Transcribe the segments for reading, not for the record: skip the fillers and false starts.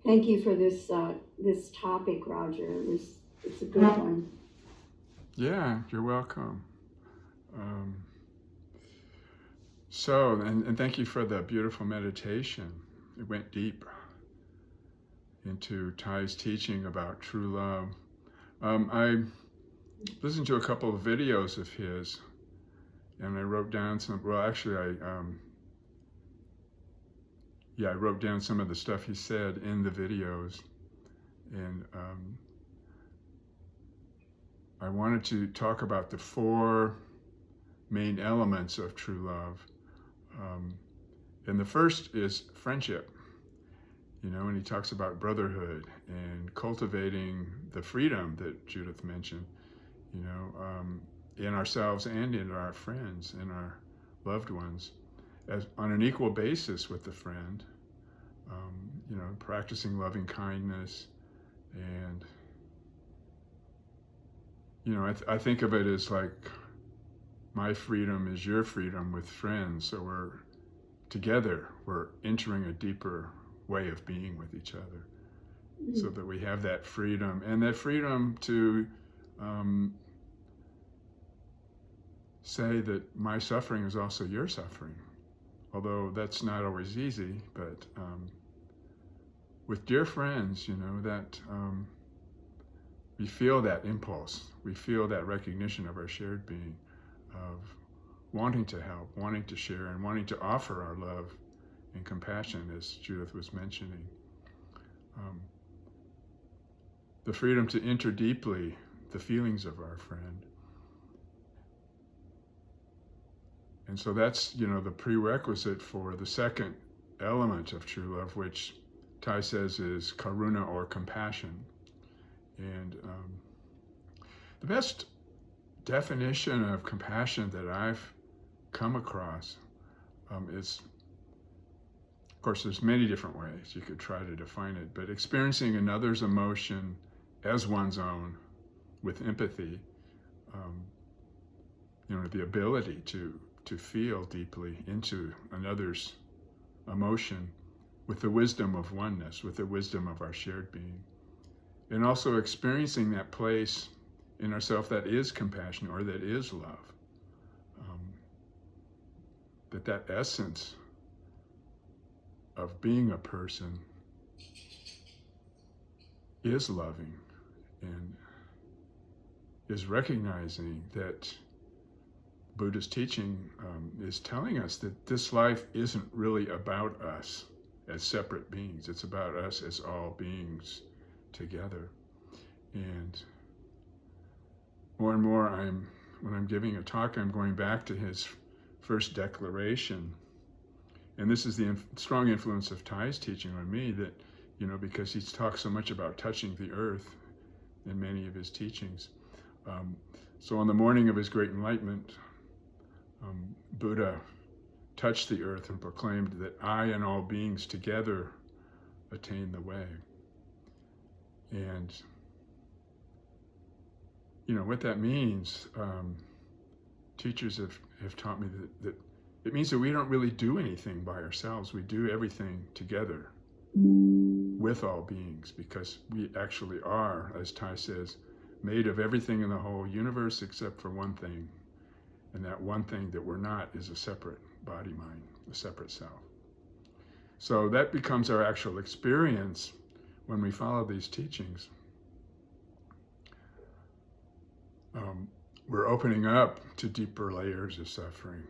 Thank you for this topic, Roger. It's a good one. Yeah, you're welcome. Um, and thank you for the beautiful meditation. It went deep into Ty's teaching about true love. I listened to a couple of videos of his, and I wrote down some. Well, actually, I wrote down some of the stuff he said in the videos, and I wanted to talk about the four main elements of true love. And the first is friendship, and he talks about brotherhood and cultivating the freedom that Judith mentioned, in ourselves and in our friends and our loved ones, as on an equal basis with the friend, practicing loving kindness. And, I think of it as like my freedom is your freedom with friends. So together, we're entering a deeper way of being with each other, so that we have that freedom, and that freedom to say that my suffering is also your suffering, although that's not always easy. But with dear friends, that we feel that impulse, we feel that recognition of our shared being, of wanting to help, wanting to share, and wanting to offer our love and compassion, as Judith was mentioning. The freedom to enter deeply the feelings of our friend. And so that's, the prerequisite for the second element of true love, which Ty says is karuna, or compassion. And the best definition of compassion that I've come across is, of course, there's many different ways you could try to define it, but experiencing another's emotion as one's own with empathy, the ability to feel deeply into another's emotion with the wisdom of oneness, with the wisdom of our shared being. And also experiencing that place in ourselves that is compassion, or that is love. That essence of being a person is loving, and is recognizing that Buddha's teaching is telling us that this life isn't really about us as separate beings. It's about us as all beings together. And more and more, when I'm giving a talk, I'm going back to his first declaration. And this is the strong influence of Ty's teaching on me, that, because he's talked so much about touching the earth in many of his teachings. So on the morning of his great enlightenment, Buddha touched the earth and proclaimed that I and all beings together attain the way. And, what that means, teachers have taught me that it means that we don't really do anything by ourselves. We do everything together with all beings, because we actually are, as Ty says, made of everything in the whole universe except for one thing. And that one thing that we're not is a separate body-mind, a separate self. So that becomes our actual experience when we follow these teachings. We're opening up to deeper layers of suffering.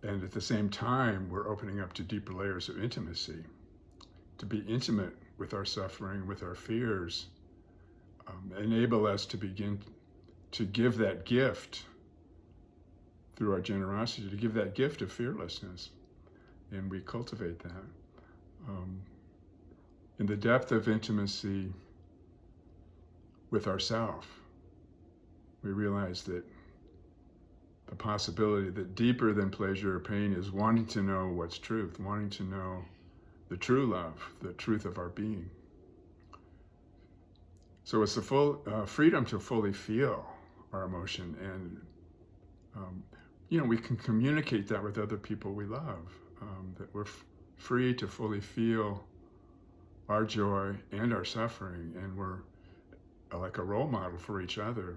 And at the same time, we're opening up to deeper layers of intimacy, to be intimate with our suffering, with our fears, enable us to begin to give that gift through our generosity, to give that gift of fearlessness. And we cultivate that. In the depth of intimacy with ourself, we realize that the possibility that deeper than pleasure or pain is wanting to know what's truth, wanting to know the true love, the truth of our being. So it's the full freedom to fully feel our emotion, and we can communicate that with other people we love, that we're free to fully feel our joy and our suffering, and we're like a role model for each other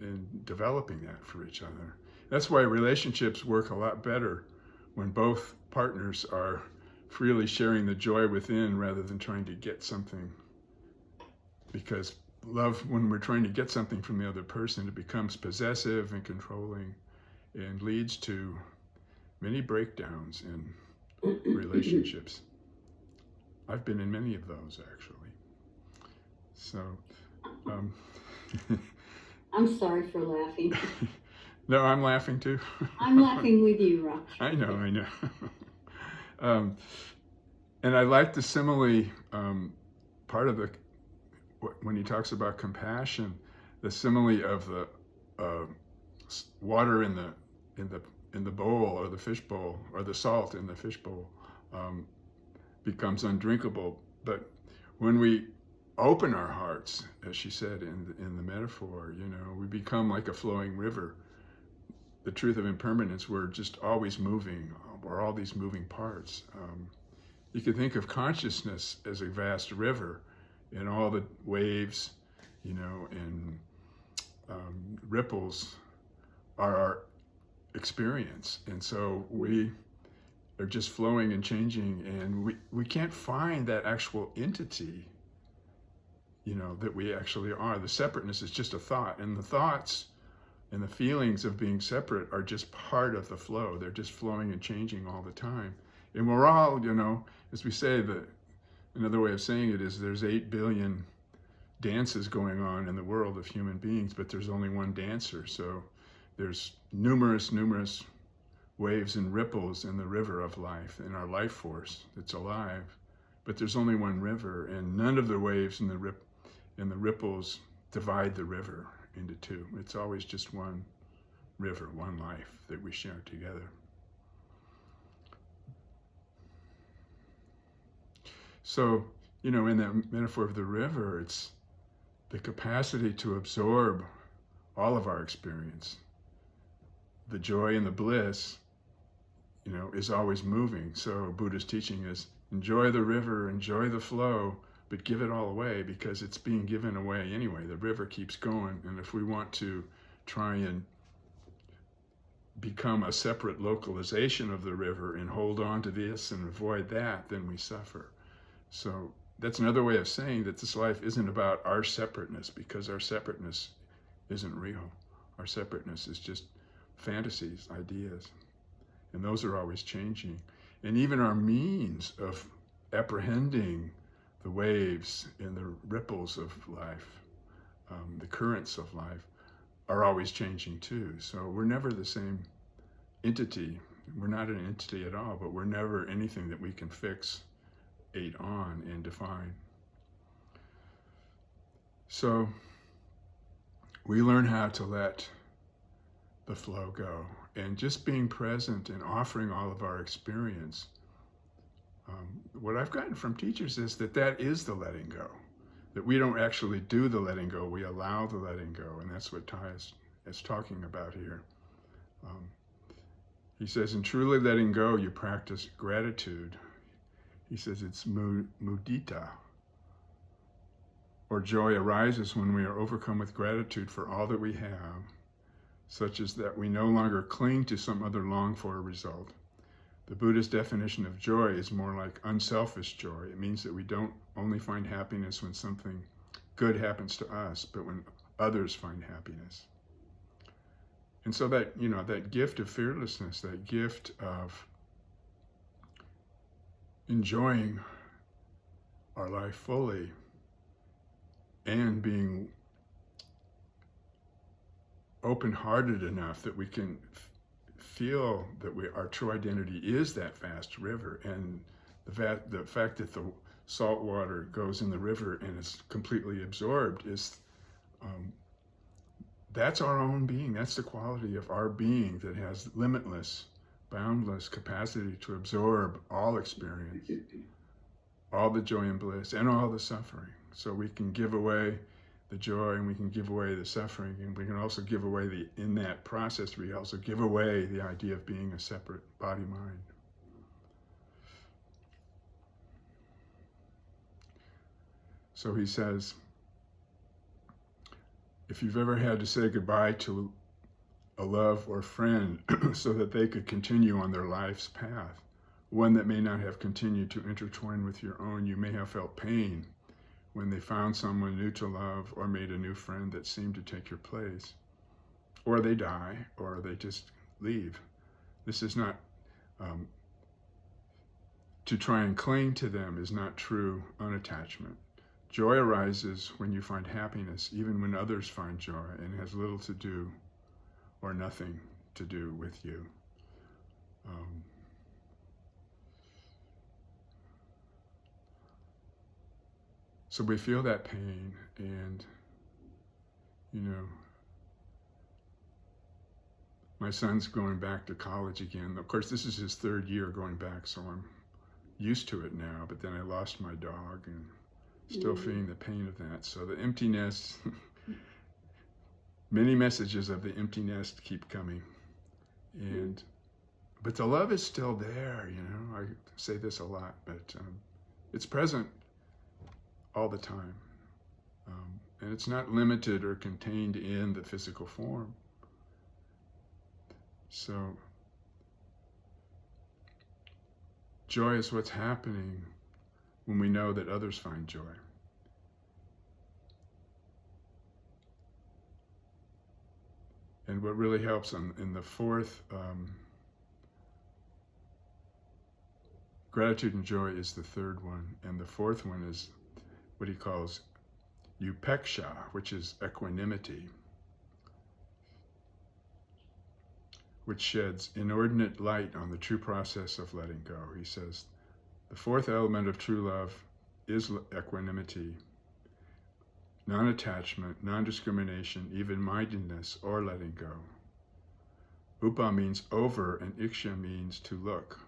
in developing that for each other. That's why relationships work a lot better when both partners are freely sharing the joy within rather than trying to get something. Because love, when we're trying to get something from the other person, it becomes possessive and controlling and leads to many breakdowns in relationships. I've been in many of those, actually. So, I'm sorry for laughing. no, I'm laughing too. I'm laughing with you, Roger. I know. And I like the simile, part of the, when he talks about compassion, the simile of the water in the bowl, or the fish bowl, or the salt in the fish bowl, becomes undrinkable. But when we open our hearts, as she said in the metaphor, we become like a flowing river. The truth of impermanence, we're just always moving. We're all these moving parts. You can think of consciousness as a vast river, and all the waves, and ripples are our experience. And so we are just flowing and changing, and we can't find that actual entity, that we actually are. The separateness is just a thought, and the thoughts and the feelings of being separate are just part of the flow. They're just flowing and changing all the time. And we're all, as we say, another way of saying it is there's 8 billion dances going on in the world of human beings, but there's only one dancer. So there's numerous waves and ripples in the river of life, in our life force that's alive. But there's only one river, and none of the waves and the ripples divide the river into two. It's always just one river, one life that we share together. So, in that metaphor of the river, it's the capacity to absorb all of our experience. The joy and the bliss, is always moving. So Buddha's teaching is enjoy the river, enjoy the flow, but give it all away, because it's being given away anyway. The river keeps going, and if we want to try and become a separate localization of the river and hold on to this and avoid that, then we suffer. So that's another way of saying that this life isn't about our separateness, because our separateness isn't real. Our separateness is just fantasies, ideas, and those are always changing. And even our means of apprehending the waves and the ripples of life, the currents of life, are always changing too. So we're never the same entity. We're not an entity at all, but we're never anything that we can fixate on and define. So we learn how to let the flow go, and just being present and offering all of our experience. What I've gotten from teachers is that is the letting go, that we don't actually do the letting go, we allow the letting go, and that's what Thay is talking about here. He says, in truly letting go, you practice gratitude. He says it's mudita, or joy arises when we are overcome with gratitude for all that we have, such as that we no longer cling to some other longed-for result. The Buddha's definition of joy is more like unselfish joy. It means that we don't only find happiness when something good happens to us, but when others find happiness. And so that, that gift of fearlessness, that gift of enjoying our life fully and being open-hearted enough that we can feel that our true identity is that vast river, and the fact that the salt water goes in the river and is completely absorbed is that's our own being. That's the quality of our being that has limitless, boundless capacity to absorb all experience, all the joy and bliss, and all the suffering. So we can give away the joy, and we can give away the suffering, and we can also give away in that process, we also give away the idea of being a separate body-mind. So he says, if you've ever had to say goodbye to a love or friend so that they could continue on their life's path, one that may not have continued to intertwine with your own, you may have felt pain when they found someone new to love or made a new friend that seemed to take your place. Or they die, or they just leave. This is not, to try and cling to them is not true unattachment. Joy arises when you find happiness, even when others find joy, and has little to do or nothing to do with you. So we feel that pain, and, my son's going back to college again. Of course, this is his third year going back, so I'm used to it now, but then I lost my dog and still feeling the pain of that. So the empty nest, many messages of the empty nest keep coming. But the love is still there, I say this a lot, but it's present all the time. And it's not limited or contained in the physical form. So joy is what's happening when we know that others find joy. And what really helps in the fourth, gratitude and joy is the third one. And the fourth one is what he calls upeksha, which is equanimity, which sheds inordinate light on the true process of letting go. He says, the fourth element of true love is equanimity, non-attachment, non-discrimination, even-mindedness, or letting go. Upa means over, and iksha means to look.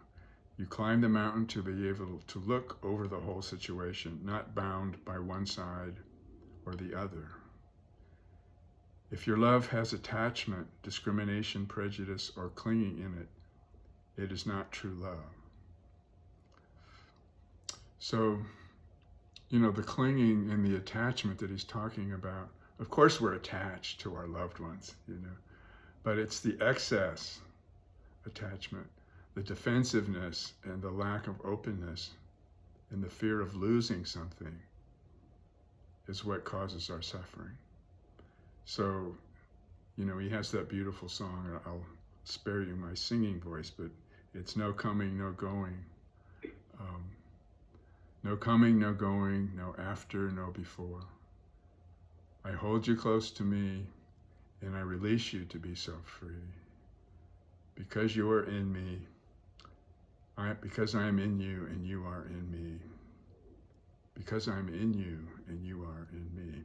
You climb the mountain to be able to look over the whole situation, not bound by one side or the other. If your love has attachment, discrimination, prejudice, or clinging in it, it is not true love. So, the clinging and the attachment that he's talking about, of course we're attached to our loved ones, but it's the excess attachment, the defensiveness and the lack of openness and the fear of losing something is what causes our suffering. So, he has that beautiful song, I'll spare you my singing voice, but it's no coming, no going. No coming, no going, no after, no before. I hold you close to me, and I release you to be so free. Because you are in me, because I am in you and you are in me. Because I'm in you and you are in me.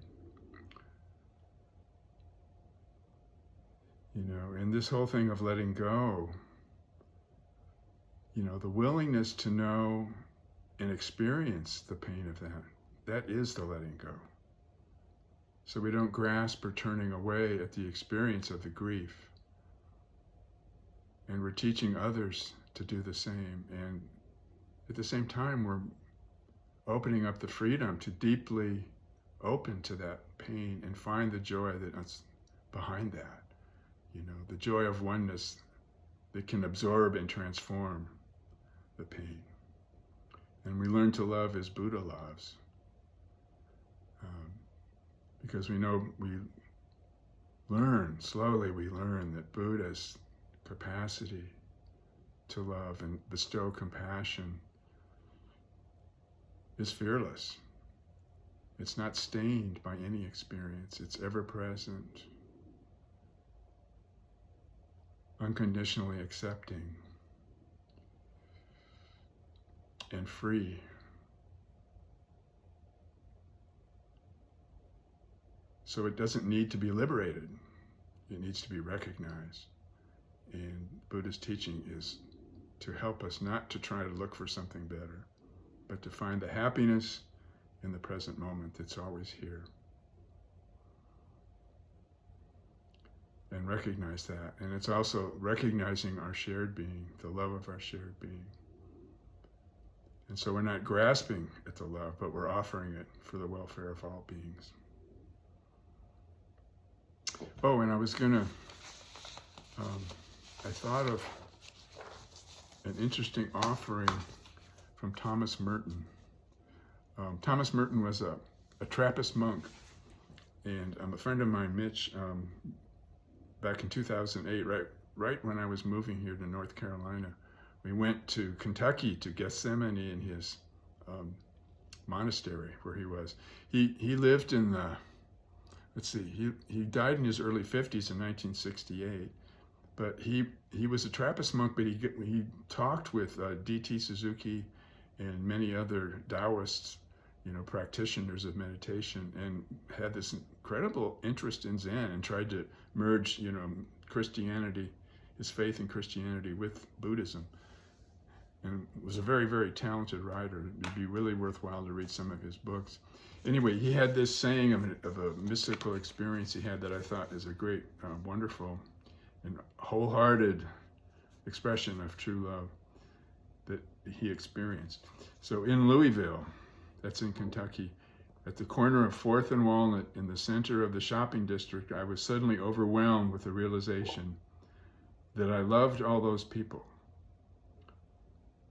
And this whole thing of letting go, the willingness to know and experience the pain of that is the letting go. So we don't grasp or turning away at the experience of the grief. And we're teaching others to do the same. And at the same time, we're opening up the freedom to deeply open to that pain and find the joy that's behind that. The joy of oneness that can absorb and transform the pain. And we learn to love as Buddha loves. Because we learn that Buddha's capacity to love and bestow compassion is fearless. It's not stained by any experience. It's ever present, unconditionally accepting, and free. So it doesn't need to be liberated. It needs to be recognized. And Buddha's teaching is to help us not to try to look for something better, but to find the happiness in the present moment that's always here. And recognize that. And it's also recognizing our shared being, the love of our shared being. And so we're not grasping at the love, but we're offering it for the welfare of all beings. Oh, and I was going to, I thought of an interesting offering from Thomas Merton. Thomas Merton was a Trappist monk, and a friend of mine, Mitch, back in 2008, right when I was moving here to North Carolina, we went to Kentucky to Gethsemane in his monastery where he was. He lived in the, let's see, he died in his early 50s in 1968, but he was a Trappist monk, but he talked with D.T. Suzuki and many other Taoists, practitioners of meditation, and had this incredible interest in Zen and tried to merge, Christianity, his faith in Christianity with Buddhism. And was a very, very talented writer. It'd be really worthwhile to read some of his books. Anyway, he had this saying of a mystical experience he had that I thought is a great, wonderful, and wholehearted expression of true love that he experienced. So in Louisville, that's in Kentucky, at the corner of 4th and Walnut in the center of the shopping district, I was suddenly overwhelmed with the realization that I loved all those people,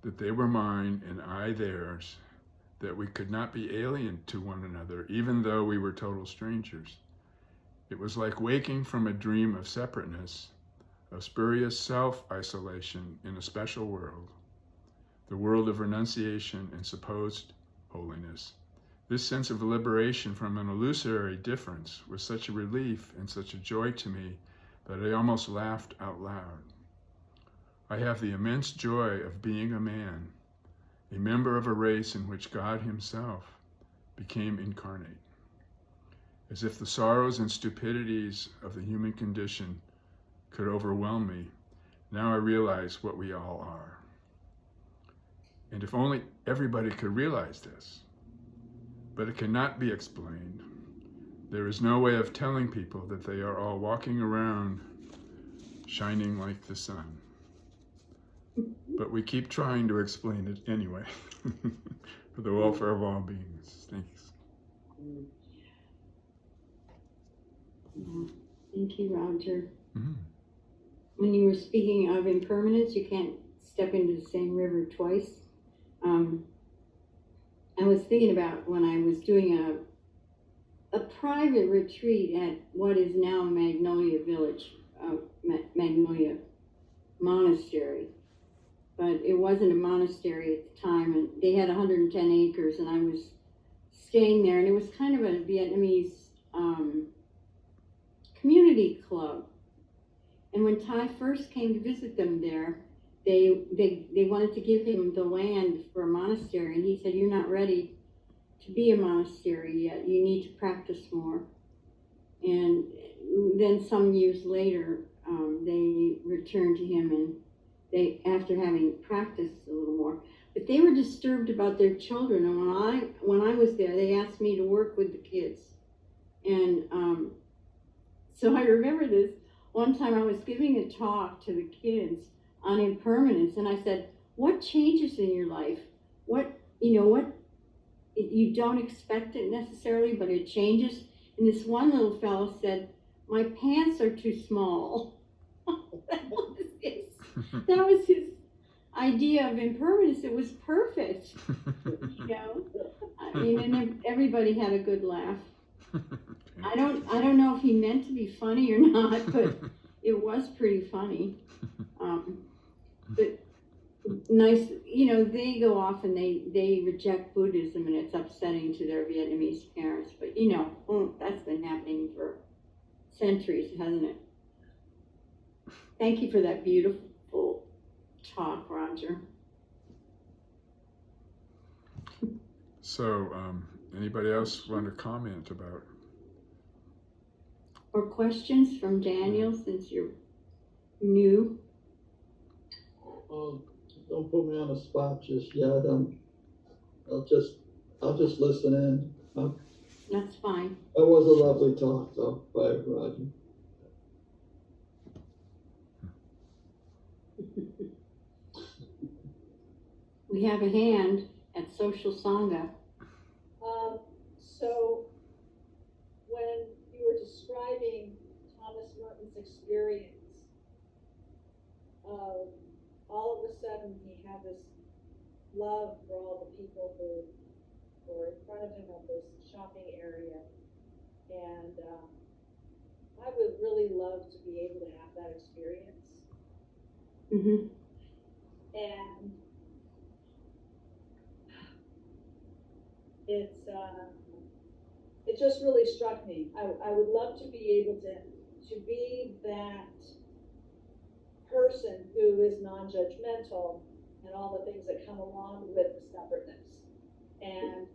that they were mine and I theirs, that we could not be alien to one another, even though we were total strangers. It was like waking from a dream of separateness, of spurious self-isolation in a special world, the world of renunciation and supposed holiness. This sense of liberation from an illusory difference was such a relief and such a joy to me that I almost laughed out loud. I have the immense joy of being a man, a member of a race in which God himself became incarnate. As if the sorrows and stupidities of the human condition could overwhelm me, now I realize what we all are. And if only everybody could realize this, but it cannot be explained. There is no way of telling people that they are all walking around shining like the sun. But we keep trying to explain it anyway, for the welfare of all beings. Thanks. Thank you, Roger. Mm-hmm. When you were speaking of impermanence, you can't step into the same river twice. I was thinking about when I was doing a private retreat at what is now Magnolia Village, Magnolia Monastery. But it wasn't a monastery at the time, and they had 110 acres, and I was staying there, and it was kind of a Vietnamese community club. And when Ty first came to visit them there, they wanted to give him the land for a monastery, and he said, "You're not ready to be a monastery yet. You need to practice more." And then some years later, they returned to him, and they, after having practiced a little more, but they were disturbed about their children. And when I was there, they asked me to work with the kids. And so I remember this. One time I was giving a talk to the kids on impermanence, and I said, "What changes in your life? What you don't expect it necessarily, but it changes." And this one little fellow said, "My pants are too small." That was his idea of impermanence. It was perfect, I mean, and everybody had a good laugh. I don't know if he meant to be funny or not, but it was pretty funny. But nice, they go off and they reject Buddhism, and it's upsetting to their Vietnamese parents. But that's been happening for centuries, hasn't it? Thank you for that beautiful talk, Roger. So, anybody else want to comment about? Or questions from Daniel, since you're new? Don't put me on the spot just yet. I'll just listen in. That's fine. That was a lovely talk, though, by Roger. We have a hand, at Social Sangha. So when you were describing Thomas Merton's experience, all of a sudden he had this love for all the people who were in front of him at this shopping area. And I would really love to be able to have that experience. Mm-hmm. And it just really struck me. I would love to be able to be that person who is non-judgmental and all the things that come along with separateness. And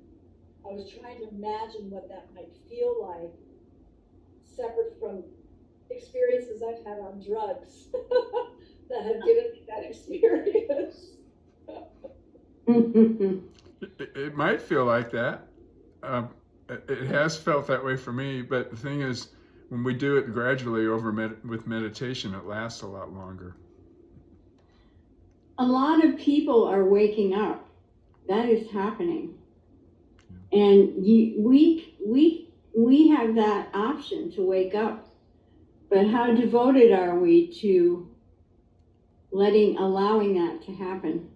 I was trying to imagine what that might feel like, separate from experiences I've had on drugs that have given me that experience. It might feel like that. It has felt that way for me, but the thing is, when we do it gradually with meditation, it lasts a lot longer. A lot of people are waking up. That is happening. And we have that option to wake up. But how devoted are we to allowing that to happen?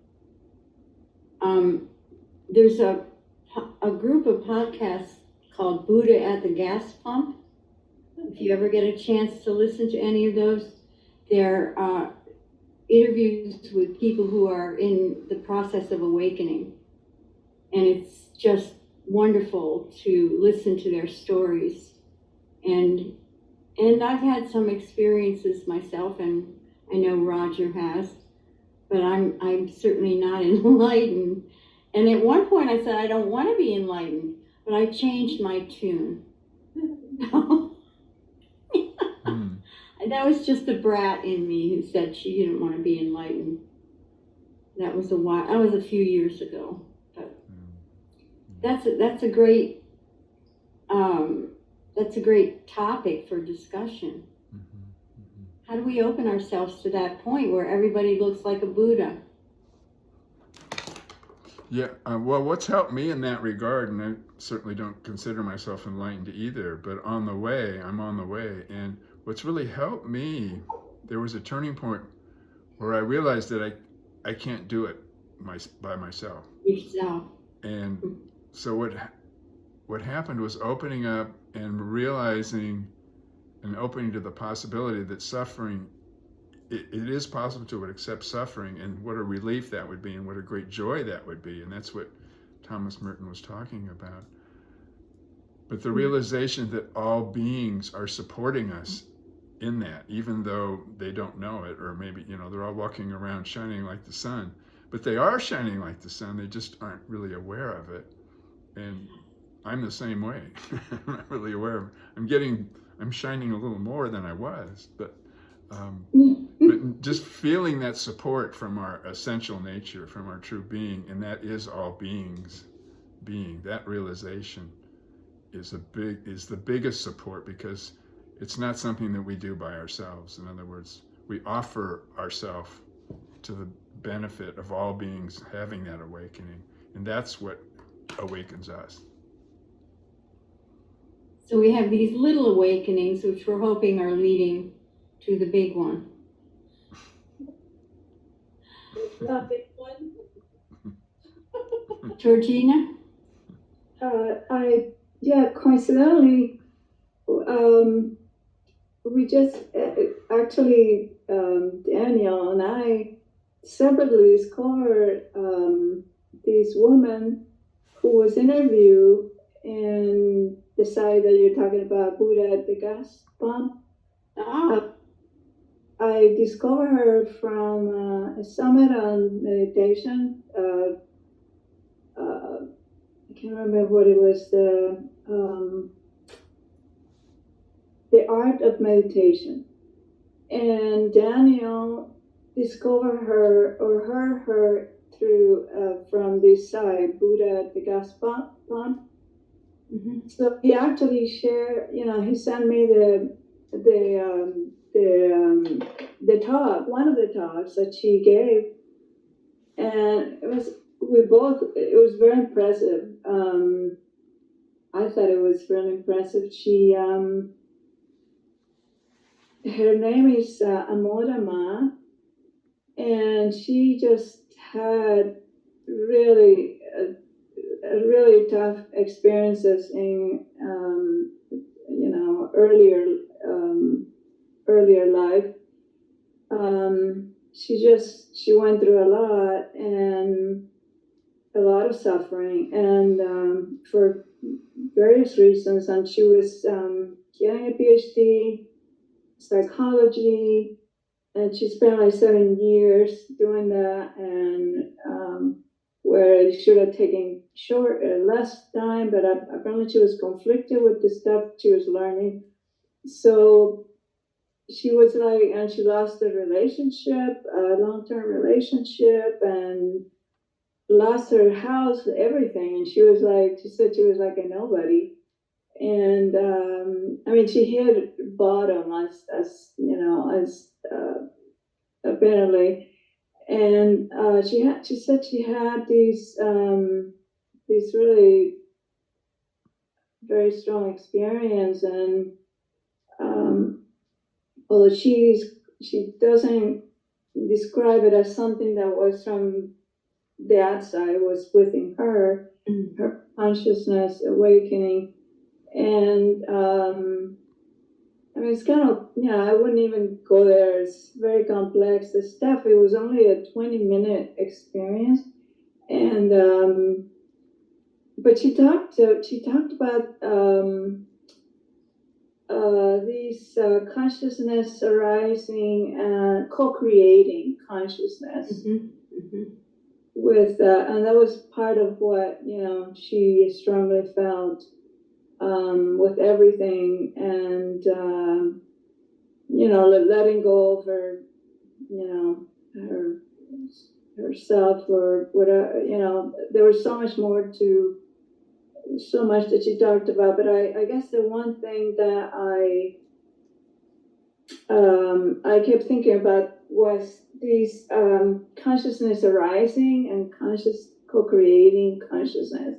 There's a group of podcasts called Buddha at the Gas Pump. If you ever get a chance to listen to any of those, they're interviews with people who are in the process of awakening. And it's just wonderful to listen to their stories. And I've had some experiences myself, and I know Roger has, but I'm certainly not enlightened. And at one point I said, I don't want to be enlightened, but I changed my tune. That was just a brat in me who said she didn't want to be enlightened. That was a few years ago. But that's a great topic for discussion. How do we open ourselves to that point where everybody looks like a Buddha? Yeah, well, what's helped me in that regard, and I certainly don't consider myself enlightened either, but I'm on the way. And what's really helped me, there was a turning point where I realized that I can't do it by myself. Yourself. And so what happened was opening up and realizing and opening to the possibility that suffering, it is possible to accept suffering, and what a relief that would be, and what a great joy that would be. And that's what Thomas Merton was talking about. But the realization that all beings are supporting us in that, even though they don't know it, or maybe, they're all walking around shining like the sun, but they are shining like the sun, they just aren't really aware of it. And I'm the same way. I'm not really aware of it. I'm shining a little more than I was, but just feeling that support from our essential nature, from our true being, and that is all beings being, that realization is the biggest support, because it's not something that we do by ourselves. In other words, we offer ourselves to the benefit of all beings having that awakening, and that's what awakens us. So we have these little awakenings, which we're hoping are leading to the big one. The big one. Georgina? Coincidentally, we just actually, Daniel and I separately discovered this woman who was interviewed in the site that you're talking about, Buddha at the Gas Pump. I discovered her from a summit on meditation. I can't remember what it was, the art of meditation. And Daniel discovered her or heard her through from this site, Buddha at the Gas Pump. Mm-hmm. So he actually shared, he sent me the talk, one of the talks that she gave, and we it was very impressive. I thought it was really impressive. Her name is Amora Ma, and she just had really, really tough experiences in, earlier life. She went through a lot and a lot of suffering, and for various reasons. And she was getting a PhD, psychology, and she spent like 7 years doing that, and where it should have taken less time, but apparently she was conflicted with the stuff she was learning. So she was like, and she lost a relationship, a long-term relationship, and lost her house, everything. And she said she was like a nobody. And I mean, she hit bottom as apparently. And she said she had these really very strong experience, and although she doesn't describe it as something that was from the outside, was within her, her consciousness awakening. And I mean, it's kind of, I wouldn't even go there. It's very complex. The stuff, it was only a 20-minute experience. And but she talked about these consciousness arising and co-creating consciousness with, and that was part of what she strongly felt with everything, and letting go of her, herself, or whatever. There was so much more to. So much that she talked about, but I guess the one thing that I kept thinking about was these consciousness arising and conscious co-creating consciousness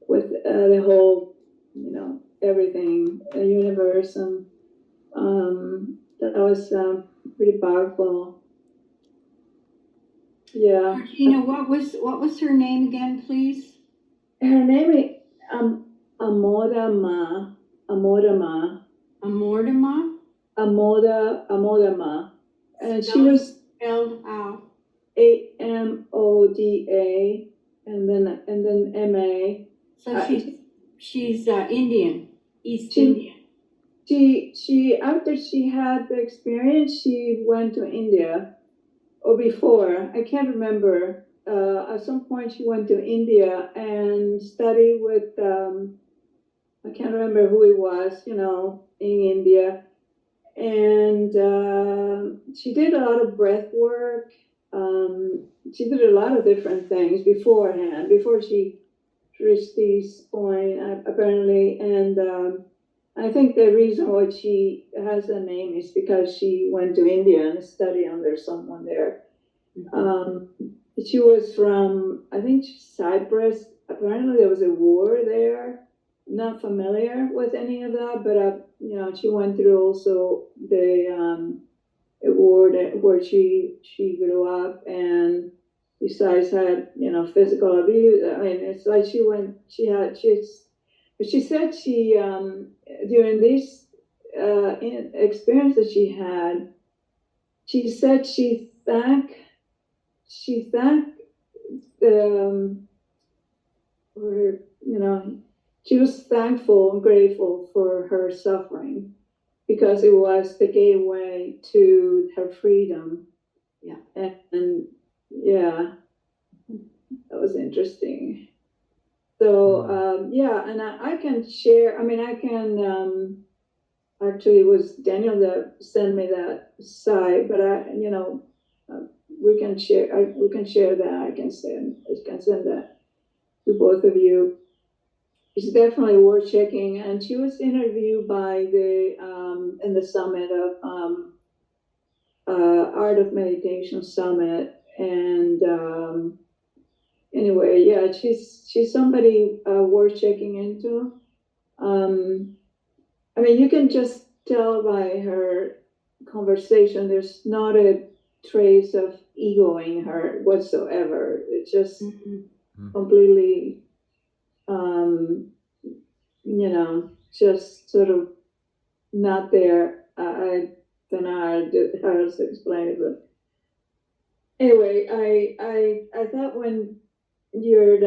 with the whole, everything, the universe, and that was pretty powerful. Yeah. What was her name again, please? Her name is Amora Ma. Amordama? Amora Ma. And she was Spelled how? AMODA and then MA. So she's Indian, East She- Indian. She after she had the experience, she went to India, or before, I can't remember. At some point she went to India and studied with I can't remember who it was, in India. And she did a lot of breath work. She did a lot of different things beforehand, before she reached this point, apparently. And I think the reason why she has a name is because she went to India and studied under someone there. She was from, I think, Cyprus. Apparently there was a war there. Not familiar with any of that, but she went through also the war where she grew up, and besides had physical abuse. I mean, it's like but she said she during this experience that she had, she said she thanked her, she was thankful and grateful for her suffering, because it was the gateway to her freedom. Yeah. And yeah, that was interesting. So and I can share. I mean, I can actually, it was Daniel that sent me that site, but we can share. We can share that. I can send that to both of you. It's definitely worth checking. And she was interviewed by in the summit of Art of Meditation Summit, and anyway, yeah, she's somebody worth checking into. I mean, you can just tell by her conversation, there's not a trace of ego in her whatsoever. It's just completely, just sort of not there. I don't know how else to explain it, but anyway, I thought when you're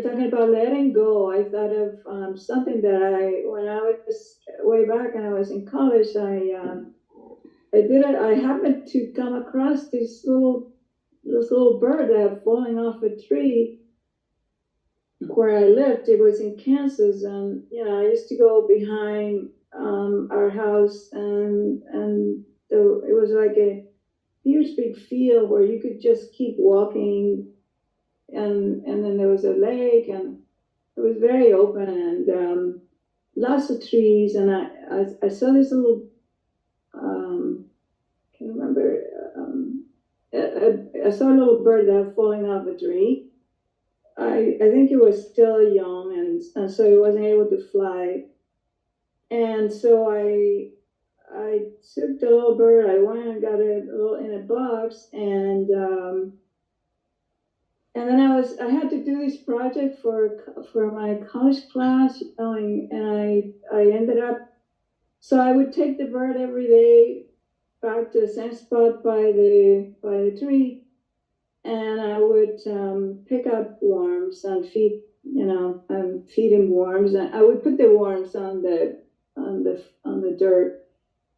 talking about letting go, I thought of something that when I was way back and I was in college, I happened to come across this little bird that had fallen off a tree where I lived. It was in Kansas, and I used to go behind our house, and it was like a huge big field where you could just keep walking, and then there was a lake, and it was very open, and lots of trees, and I saw this little can't remember. I saw a little bird that had fallen off a tree. I think it was still young, and so it wasn't able to fly. And so I took the little bird. I went and got it in a box, and then I had to do this project for my college class, and I ended up. So I would take the bird every day back to the same spot by the tree, and I would pick up worms and feed him worms, and I would put the worms on the dirt,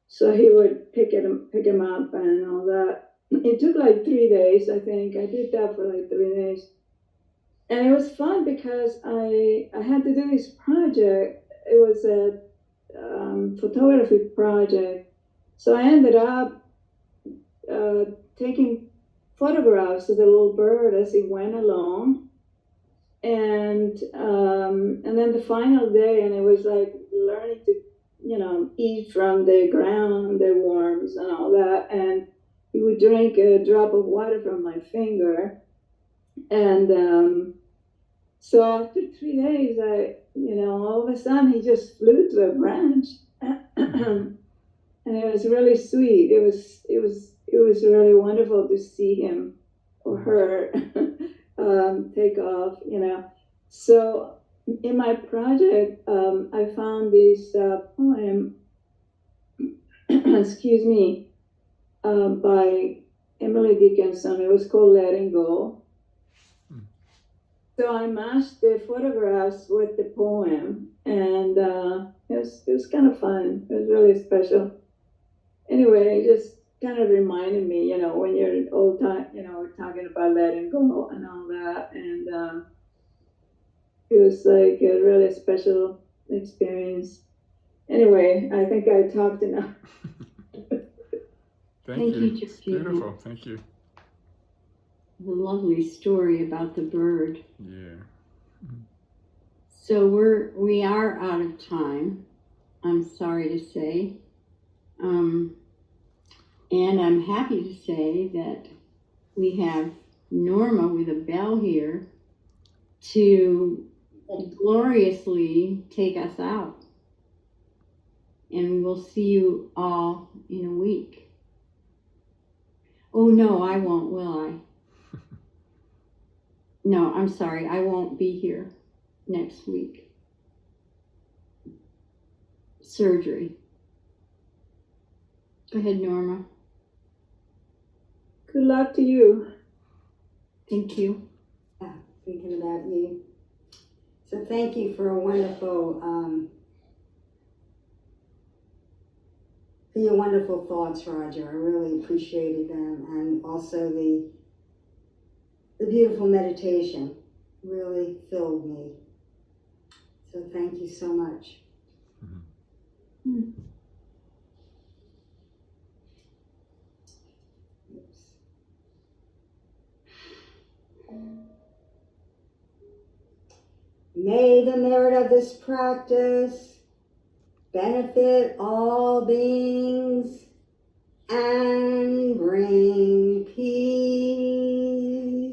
so he would pick them up and all that. It took like 3 days, I think. I did that for like 3 days, and it was fun because I had to do this project. It was a photography project. So I ended up taking photographs of the little bird as it went along, and then the final day, and it was like learning to, eat from the ground, the worms and all that, and he would drink a drop of water from my finger, and so after 3 days, all of a sudden he just flew to a branch. And it was really sweet. It was really wonderful to see him or her take off. So in my project, I found this poem, excuse me, by Emily Dickinson. It was called "Letting Go." So I matched the photographs with the poem, and it was kind of fun. It was really special. Anyway, it just kind of reminded me, when you're all time, talking about letting go and all that, and it was like a really special experience. Anyway, I think I talked enough. Thank you. Justina. It's beautiful. Thank you. The lovely story about the bird. Yeah. So we are out of time, I'm sorry to say. And I'm happy to say that we have Norma with a bell here to gloriously take us out. And we'll see you all in a week. Oh no, I won't, will I? No, I'm sorry, I won't be here next week. Surgery. Go ahead, Norma. Good luck to you. Thank you. Yeah, thinking about you. So thank you for a wonderful, for your wonderful thoughts, Roger. I really appreciated them, and also the beautiful meditation really filled me. So thank you so much. Mm-hmm. May the merit of this practice benefit all beings and bring peace.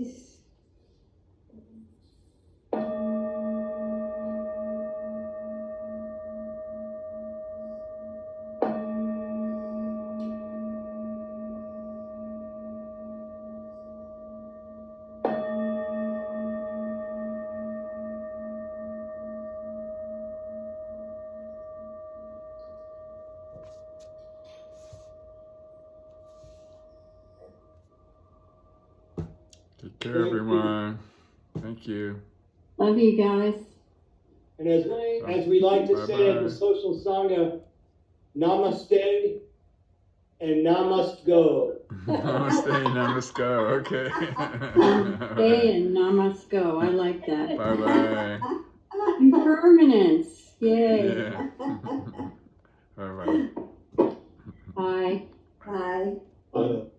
Take care, everyone. Thank you. Love you guys. And as we like to say in the social sangha, namaste and namaste go. Namaste, namaste. Okay. Namaste and namasko. I like that. Bye bye. Impermanence. Yay. Yeah. Bye bye. Bye. Bye. I know.